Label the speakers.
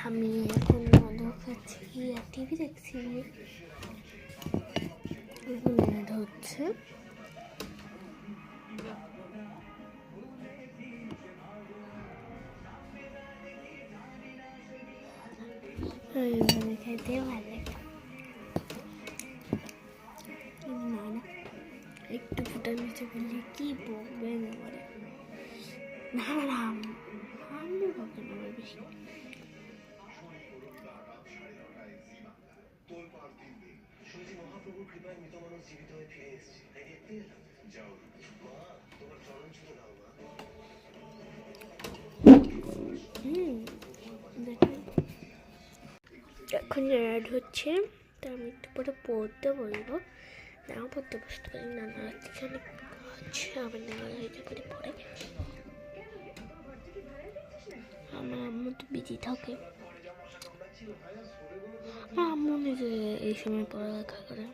Speaker 1: আমি এখন মধু খাচ্ছি আর টিভি দেখছি। ম্যাড হচ্ছে খেতে ভালো লাগে না না একটু ফুটার নিচে বললে কি বকবে না বলে না না আমি বকবে না বেশি। মহাপ্রভুর কৃপায় মৃত মানুষ জীবিত হয়ে ফিরে এসেছে, তাই দেখতে এলাম। যাও মা, তোমার চরণ ছুঁতে দাও মা। দেখেন এখন রেড হচ্ছে, তা আমি একটু পরে পড়তে বলবো। নাও পড়তে বসতে পারি, নানা রাত্রিখানে হচ্ছে আবার নানা হইতে পারি পরে। আমার আম্মু তো বিজি থাকে, আমার আম্মু নিজে এই সময় পড়ালেখা করে।